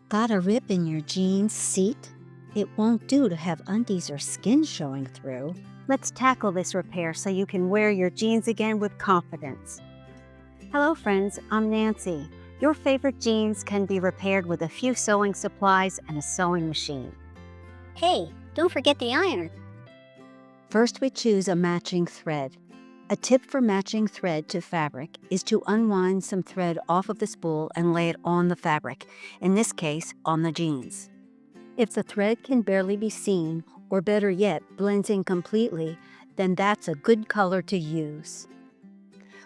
Got a rip in your jeans seat? It won't do to have undies or skin showing through. Let's tackle this repair so you can wear your jeans again with confidence. Hello friends, I'm Nancy. Your favorite jeans can be repaired with a few sewing supplies and a sewing machine. Hey, don't forget the iron. First, we choose a matching thread. A tip for matching thread to fabric is to unwind some thread off of the spool and lay it on the fabric, in this case, on the jeans. If the thread can barely be seen, or better yet, blends in completely, then that's a good color to use.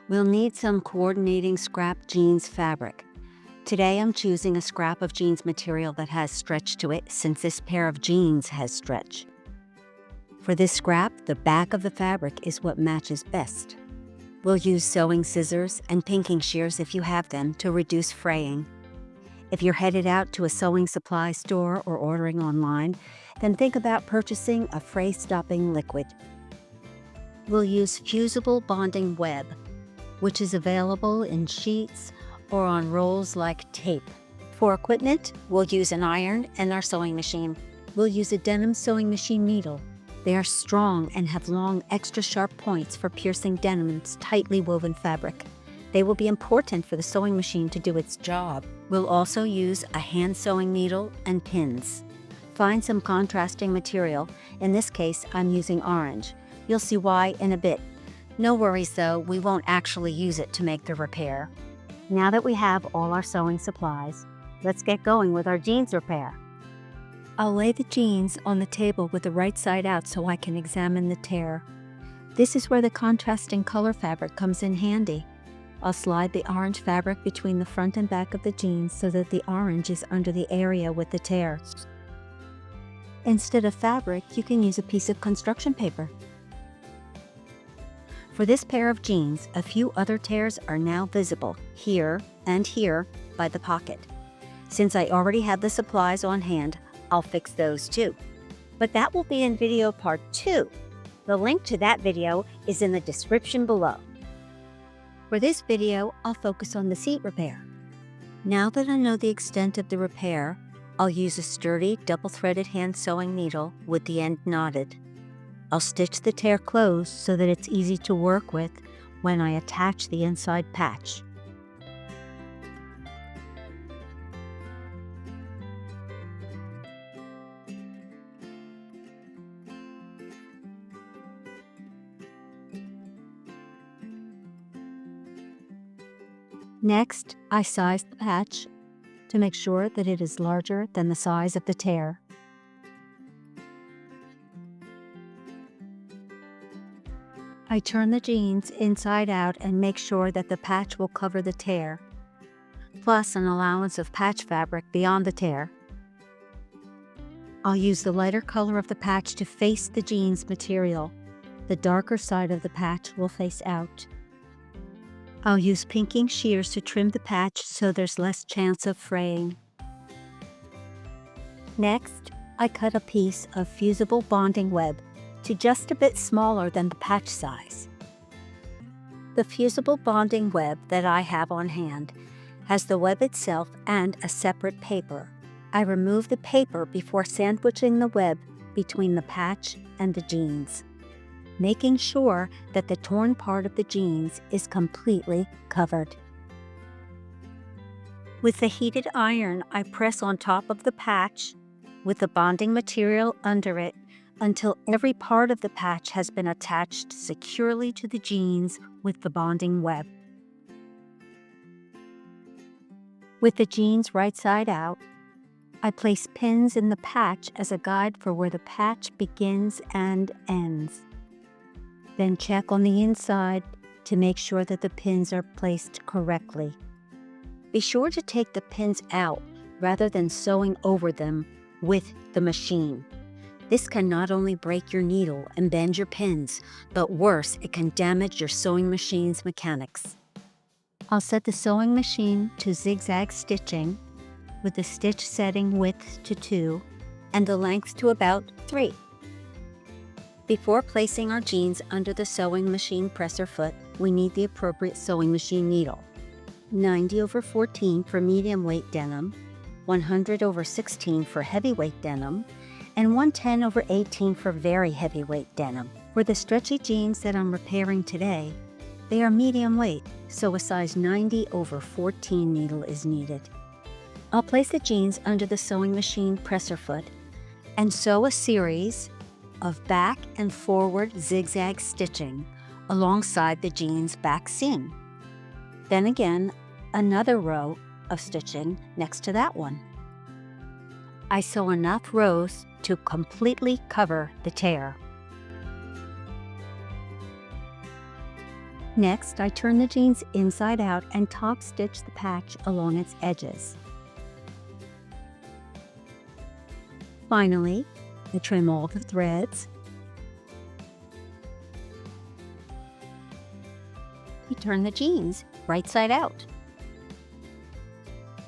We'll need some coordinating scrap jeans fabric. Today I'm choosing a scrap of jeans material that has stretch to it, since this pair of jeans has stretch. For this scrap, the back of the fabric is what matches best. We'll use sewing scissors and pinking shears if you have them to reduce fraying. If you're headed out to a sewing supply store or ordering online, then think about purchasing a fray-stopping liquid. We'll use fusible bonding web, which is available in sheets or on rolls like tape. For equipment, we'll use an iron and our sewing machine. We'll use a Denim sewing machine needle. They are strong and have long, extra sharp points for piercing Denim's tightly woven fabric. They will be important for the sewing machine to do its job. We'll also use a hand sewing needle and pins. Find some contrasting material. In this case, I'm using orange. You'll see why in a bit. No worries though, we won't actually use it to make the repair. Now that we have all our sewing supplies, let's get going with our jeans repair. I'll lay the jeans on the table with the right side out so I can examine the tear. This is where the contrasting color fabric comes in handy. I'll slide the orange fabric between the front and back of the jeans so that the orange is under the area with the tear. Instead of fabric, you can use a piece of construction paper. For this pair of jeans, a few other tears are now visible, here and here, by the pocket. Since I already have the supplies on hand, I'll fix those too. But that will be in video part 2. The link to that video is in the description below. For this video, I'll focus on the seat repair. Now that I know the extent of the repair, I'll use a sturdy, double-threaded hand sewing needle with the end knotted. I'll stitch the tear closed so that it's easy to work with when I attach the inside patch. Next, I size the patch to make sure that it is larger than the size of the tear. I turn the jeans inside out and make sure that the patch will cover the tear, plus an allowance of patch fabric beyond the tear. I'll use the lighter color of the patch to face the jeans material. The darker side of the patch will face out. I'll use pinking shears to trim the patch so there's less chance of fraying. Next, I cut a piece of fusible bonding web to just a bit smaller than the patch size. The fusible bonding web that I have on hand has the web itself and a separate paper. I remove the paper before sandwiching the web between the patch and the jeans, making sure that the torn part of the jeans is completely covered. With the heated iron, I press on top of the patch with the bonding material under it until every part of the patch has been attached securely to the jeans with the bonding web. With the jeans right side out, I place pins in the patch as a guide for where the patch begins and ends. Then check on the inside to make sure that the pins are placed correctly. Be sure to take the pins out rather than sewing over them with the machine. This can not only break your needle and bend your pins, but worse, it can damage your sewing machine's mechanics. I'll set the sewing machine to zigzag stitching with the stitch setting width to 2 and the length to about 3. Before placing our jeans under the sewing machine presser foot, we need the appropriate sewing machine needle. 90/14 for medium weight denim, 100/16 for heavyweight denim, and 110/18 for very heavyweight denim. For the stretchy jeans that I'm repairing today, they are medium weight, so a size 90/14 needle is needed. I'll place the jeans under the sewing machine presser foot and sew a series of back and forward zigzag stitching alongside the jeans back seam. Then again, another row of stitching next to that one. I sew enough rows to completely cover the tear. Next, I turn the jeans inside out and top stitch the patch along its edges. Finally, I trim all the threads. I turn the jeans right side out.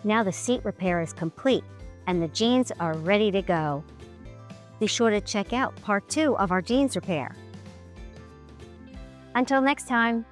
Now the seat repair is complete and the jeans are ready to go. Be sure to check out part 2 of our jeans repair. Until next time.